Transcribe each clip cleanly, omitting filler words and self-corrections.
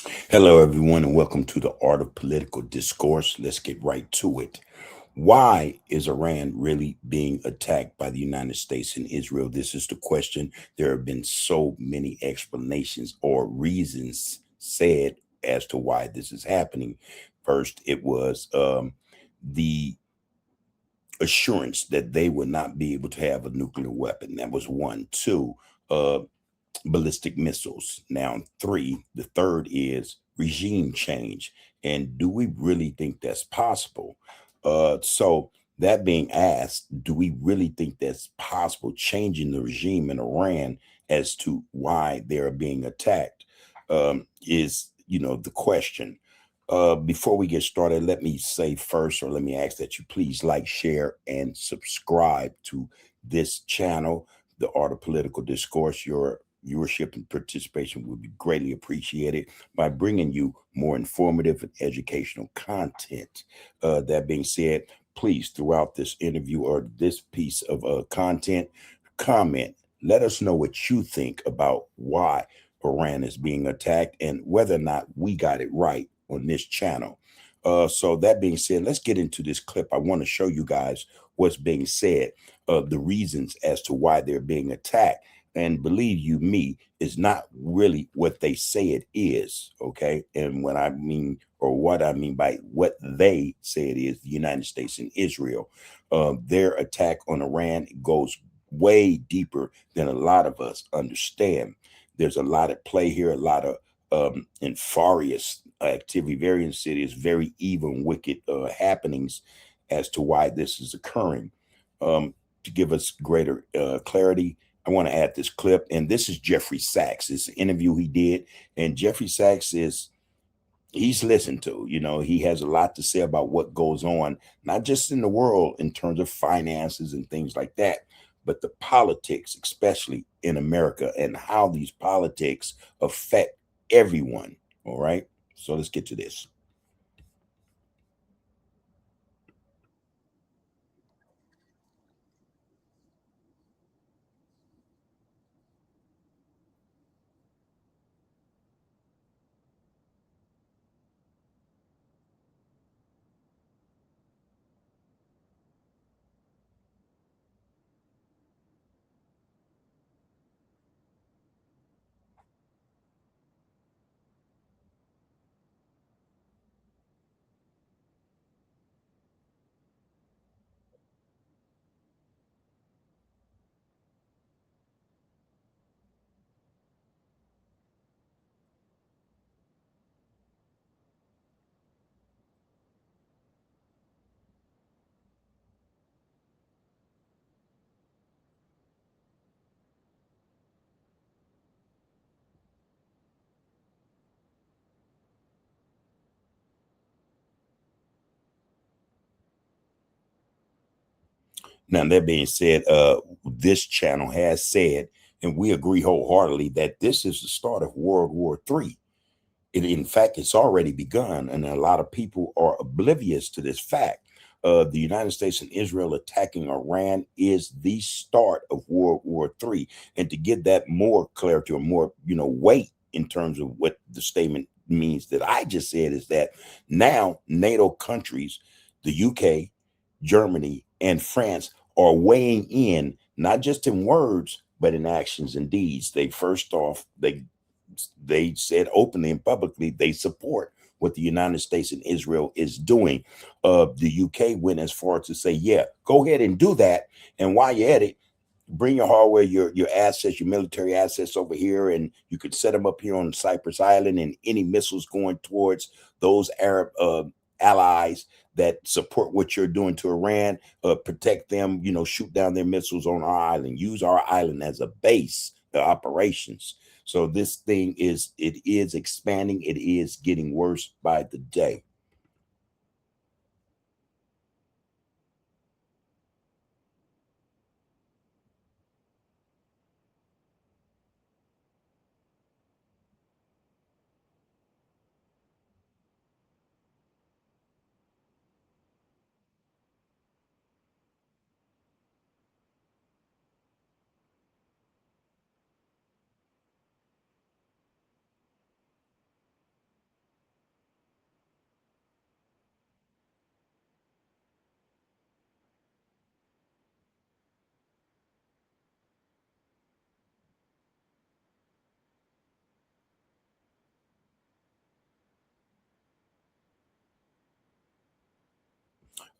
Hello, everyone, and welcome to the Art of Political Discourse. Let's get right to it. Why is Iran really being attacked by the United States and Israel? This is the question. There have been so many explanations or reasons said as to why this is happening. First, it was the assurance that they would not be able to have a nuclear weapon. That was one. Two, uh, ballistic missiles. Now, three, the third is regime change. And do we really think that's possible? So, that being asked, do we really think that's possible changing the regime in Iran as to why they're being attacked? Is, the question. Before we get started, let me say first, or let me ask that you please like, share, and subscribe to this channel, The Art of Political Discourse. Your viewership and participation would be greatly appreciated by bringing you more informative and educational content. That being said, please, throughout this interview or this piece of content, comment. Let us know what you think about why Iran is being attacked and whether or not we got it right on this channel. So that being said, let's get into this clip. I want to show you guys what's being said, the reasons as to why they're being attacked. And believe you me, is not really what they say it is. Okay. And when I mean, or what I mean by what they say it is, the United States and Israel, their attack on Iran goes way deeper than a lot of us understand. There's a lot at play here, a lot of nefarious activity, very insidious, very evil and wicked happenings as to why this is occurring. To give us greater clarity, I want to add this clip, and this is Jeffrey Sachs. It's an interview he did, and Jeffrey Sachs he's listened to. He has a lot to say about what goes on, not just in the world in terms of finances and things like that, but the politics, especially in America, and how these politics affect everyone. All right. So let's get to this. Now, that being said, this channel has said, and we agree wholeheartedly, that this is the start of World War III. In fact, it's already begun, and a lot of people are oblivious to this fact. The United States and Israel attacking Iran is the start of World War III. And to get that more clarity or more, weight in terms of what the statement means that I just said is that now NATO countries, the UK, Germany, and France are weighing in, not just in words, but in actions and deeds. They said openly and publicly they support what the United States and Israel is doing. The UK went as far as to say, yeah, go ahead and do that. And while you're at it, bring your hardware, your assets, your military assets over here, and you could set them up here on Cyprus Island. And any missiles going towards those Arab allies that support what you're doing to Iran, protect them. Shoot down their missiles on our island. Use our island as a base of operations. So this thing is expanding. It is getting worse by the day.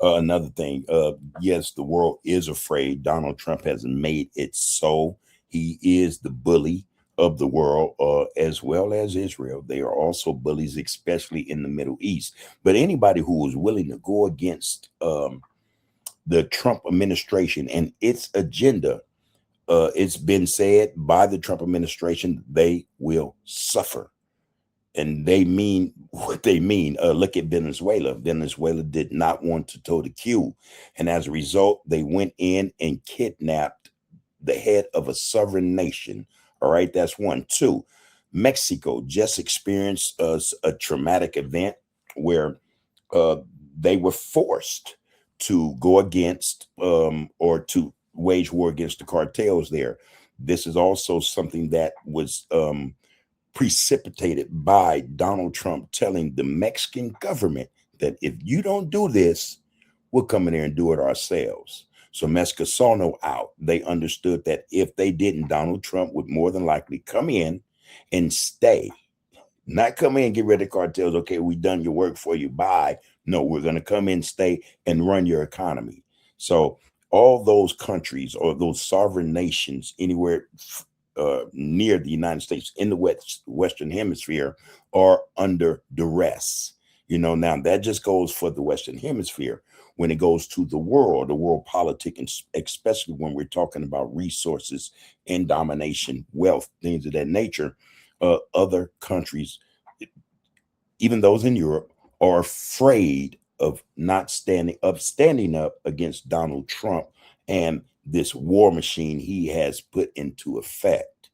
Another thing, yes, the world is afraid. Donald Trump has made it so. He is the bully of the world, as well as Israel. They are also bullies, especially in the Middle East. But anybody who is willing to go against the Trump administration and its agenda, it's been said by the Trump administration, they will suffer. And they mean what they mean. Look at Venezuela. Venezuela did not want to toe the queue. And as a result, they went in and kidnapped the head of a sovereign nation. All right, that's one. Two, Mexico just experienced a traumatic event where uh, they were forced to go against or to wage war against the cartels there. This is also something that was precipitated by Donald Trump telling the Mexican government that if you don't do this, we'll come in there and do it ourselves. So Mexico saw no out. They understood that if they didn't, Donald Trump would more than likely come in and stay. Not come in and get rid of cartels. Okay, we done your work for you. Bye. No, we're going to come in, stay, and run your economy. So all those countries or those sovereign nations anywhere near the United States in the Western Hemisphere are under duress. You know, now that just goes for the Western Hemisphere. When it goes to the world politic, and especially when we're talking about resources and domination, wealth, things of that nature, other countries, even those in Europe, are afraid of not standing up against Donald Trump and this war machine he has put into effect.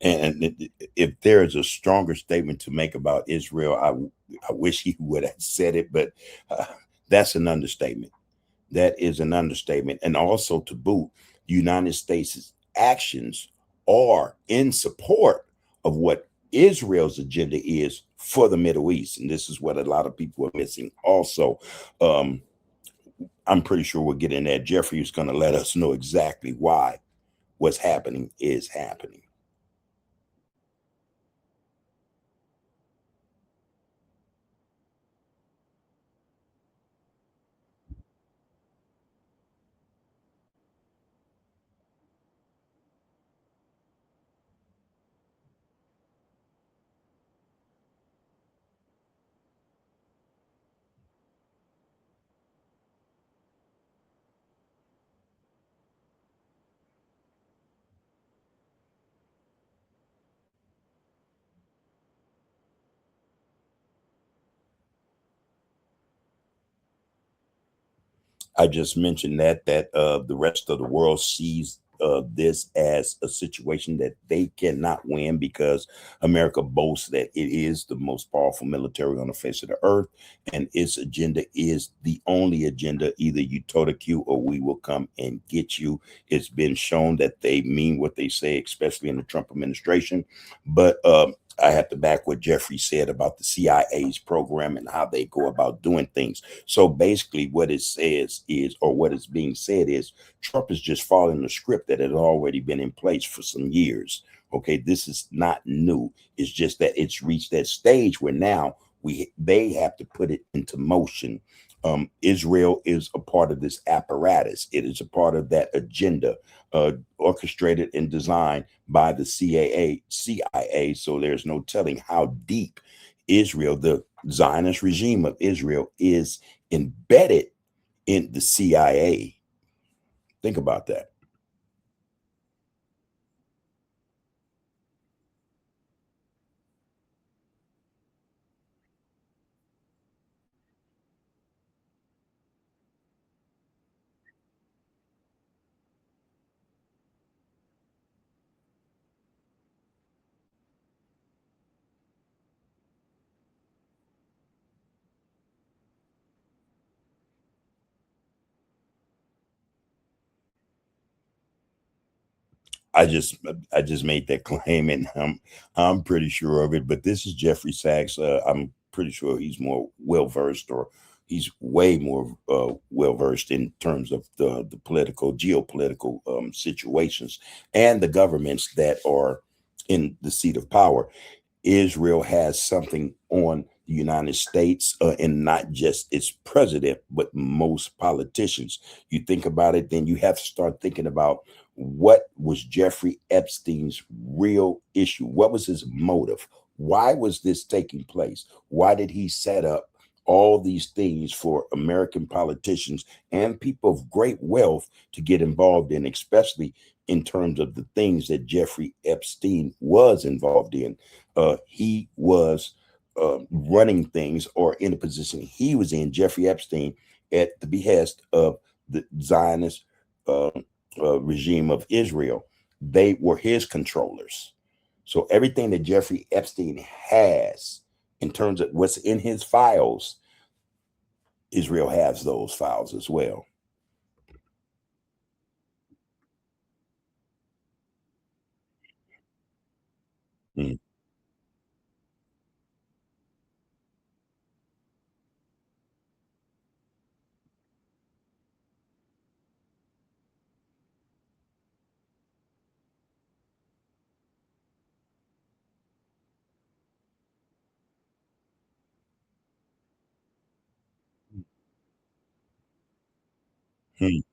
And if there is a stronger statement to make about Israel, I wish he would have said it, but uh, that's an understatement. That is an understatement. And also to boot, the United States' actions are in support of what Israel's agenda is for the Middle East. And this is what a lot of people are missing. Also, um, I'm pretty sure we'll get in there. Jeffrey is going to let us know exactly why what's happening is happening. I just mentioned that the rest of the world sees this as a situation that they cannot win because America boasts that it is the most powerful military on the face of the earth, and its agenda is the only agenda. Either you toe the queue or we will come and get you. It's been shown that they mean what they say, especially in the Trump administration. But I have to back what Jeffrey said about the CIA's program and how they go about doing things. So basically, what it says is, or what is being said is, Trump is just following the script that had already been in place for some years. Okay, this is not new. It's just that it's reached that stage where now they have to put it into motion. Israel is a part of this apparatus. It is a part of that agenda, orchestrated and designed by the CIA. So there's no telling how deep Israel, the Zionist regime of Israel, is embedded in the CIA. Think about that. I just I just made that claim, and I'm pretty sure of it. But this is Jeffrey Sachs. I'm pretty sure he's more well versed, or he's way more well versed in terms of the political, geopolitical situations and the governments that are in the seat of power. Israel has something on the United States, and not just its president, but most politicians. You think about it, then you have to start thinking about what was Jeffrey Epstein's real issue? What was his motive? Why was this taking place? Why did he set up all these things for American politicians and people of great wealth to get involved in, especially in terms of the things that Jeffrey Epstein was involved in? He was running things, or in a position he was in, Jeffrey Epstein, at the behest of the Zionist uh, regime of Israel. They were his controllers. So everything that Jeffrey Epstein has in terms of what's in his files, Israel has those files as well. Mm, mm.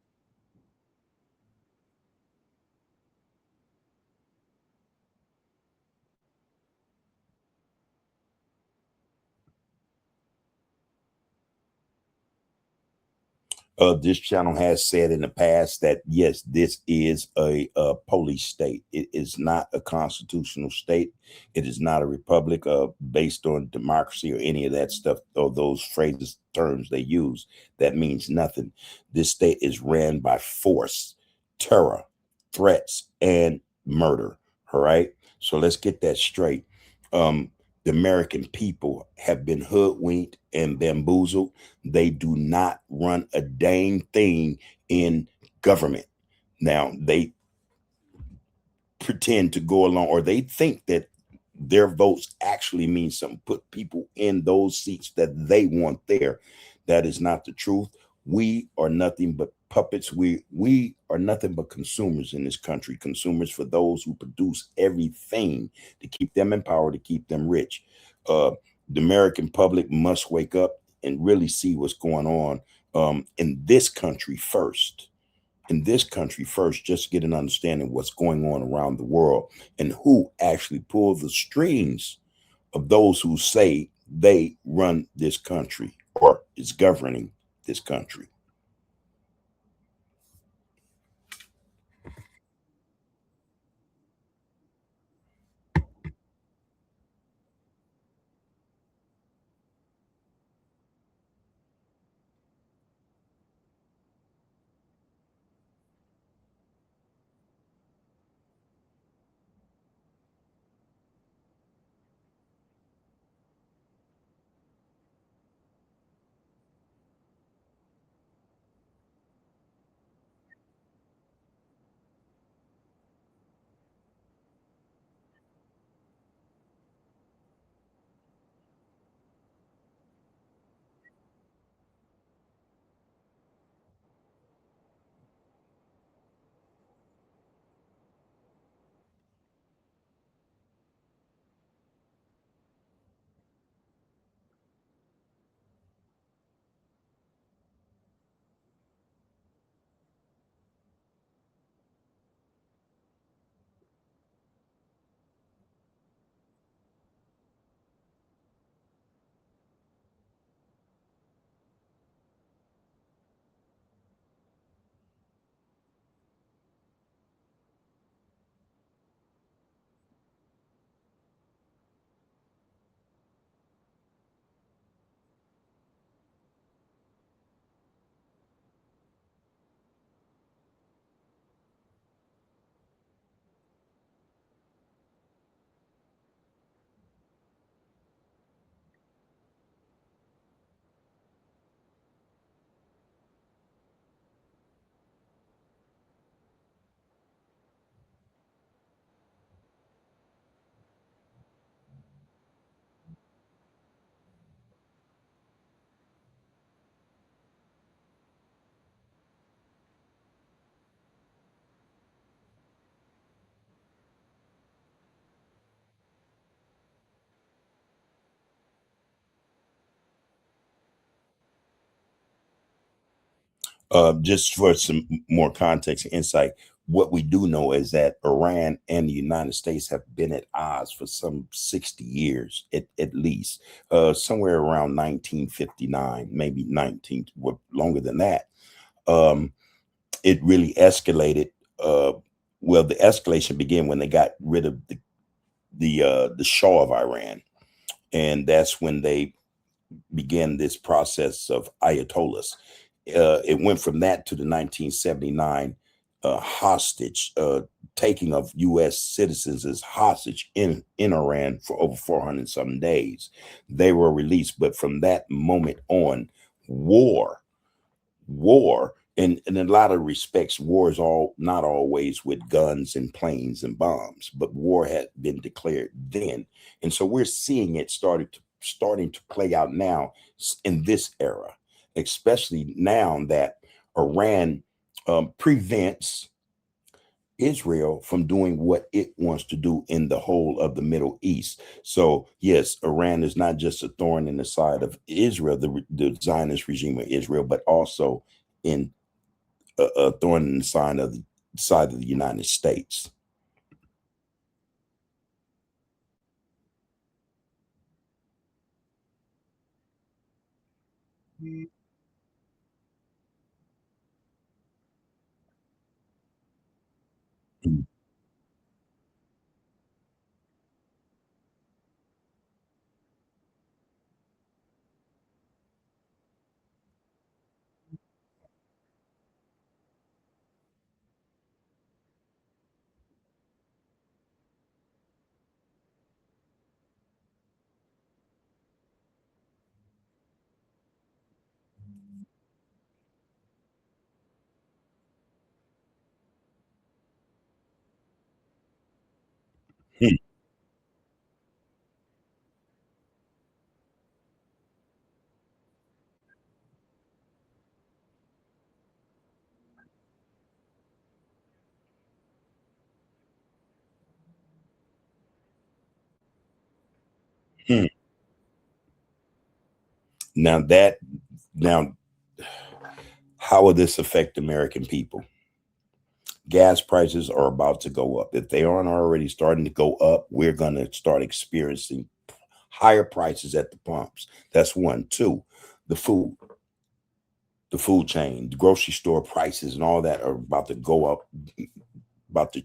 This channel has said in the past that yes, this is a police state. It is not a constitutional state. It is not a republic based on democracy or any of that stuff, or those phrases, terms they use. That means nothing. This state is ran by force, terror, threats, and murder. All right. So let's get that straight. The American people have been hoodwinked and bamboozled. They do not run a dang thing in government. Now, they pretend to go along, or they think that their votes actually mean something, put people in those seats that they want there. That is not the truth. We are nothing but puppets. We are nothing but consumers in this country, consumers for those who produce everything to keep them in power, to keep them rich. uh, the American public must wake up and really see what's going on in this country first. In this country first, just get an understanding of what's going on around the world and who actually pull the strings of those who say they run this country or is governing this country. Just for some more context and insight, what we do know is that Iran and the United States have been at odds for some 60 years at least, somewhere around 1959, maybe 19, well, longer than that. Um, it really escalated. Uh, well, the escalation began when they got rid of the Shah of Iran, and that's when they began this process of ayatollahs. It went from that to the 1979 hostage taking of U.S. citizens as hostage in Iran for over 400 some days. They were released, but from that moment on, war war in a lot of respects, war is all not always with guns and planes and bombs, but war had been declared then. And so we're seeing it starting to play out now in this era, especially now that Iran prevents Israel from doing what it wants to do in the whole of the Middle East. So, yes, Iran is not just a thorn in the side of Israel, the Zionist regime of Israel, but also in a thorn in the side of the United States. Mhm. Hmm. Hmm. Now that now, how will this affect American people? Gas prices are about to go up. If they aren't already starting to go up, we're going to start experiencing higher prices at the pumps. That's one. Two, the food, the food chain, the grocery store prices, and all that are about to go up, about to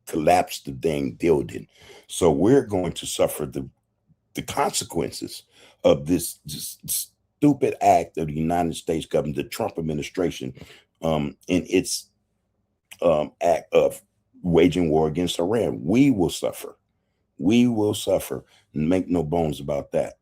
collapse the dang building. So we're going to suffer the consequences of this stupid act of the United States government, the Trump administration, in its act of waging war against Iran. We will suffer. We will suffer. Make no bones about that.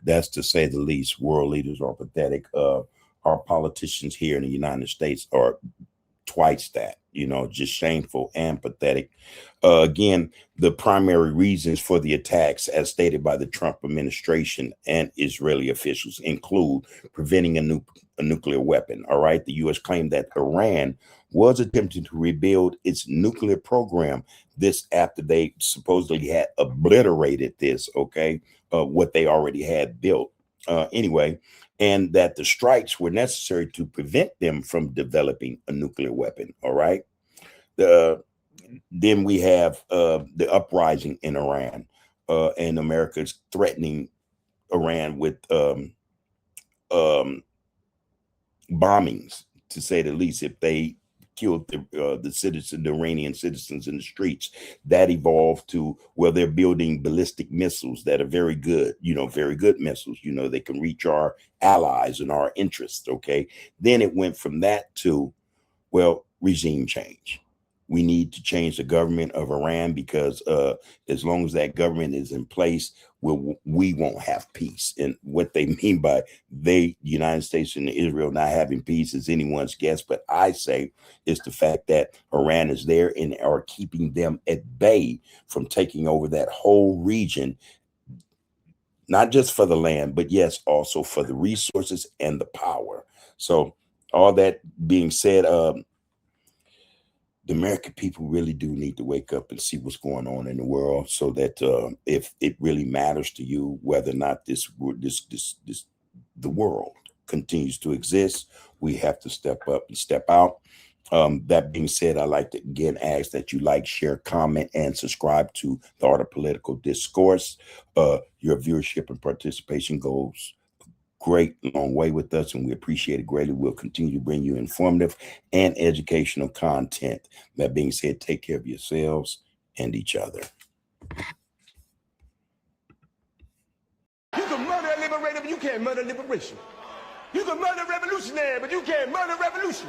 That's to say the least. World leaders are pathetic. Our politicians here in the United States are twice that, just shameful and pathetic. Again, the primary reasons for the attacks, as stated by the Trump administration and Israeli officials, include preventing a nuclear weapon. All right. The U.S. claimed that Iran was attempting to rebuild its nuclear program. This after they supposedly had obliterated this, okay, what they already had built. Anyway, and that the strikes were necessary to prevent them from developing a nuclear weapon. All right. Then we have the uprising in Iran, and America's threatening Iran with um, bombings, to say the least, if they killed the Iranian citizens in the streets. That evolved to, well, they're building ballistic missiles that are very good, very good missiles. They can reach our allies and our interests. Okay. Then it went from that to, well, regime change. We need to change the government of Iran because as long as that government is in place, we won't have peace. And what they mean by the United States and Israel not having peace is anyone's guess. But I say it's the fact that Iran is there and are keeping them at bay from taking over that whole region, not just for the land, but yes, also for the resources and the power. So all that being said, the American people really do need to wake up and see what's going on in the world, so that if it really matters to you whether or not the world continues to exist, we have to step up and step out. That being said, I'd like to again ask that you like, share, comment, and subscribe to the Art of Political Discourse. Your viewership and participation goes great long way with us, and we appreciate it greatly. We'll continue to bring you informative and educational content. That being said, take care of yourselves and each other. You can murder a liberator, but you can't murder liberation. You can murder a revolutionary, but you can't murder revolution.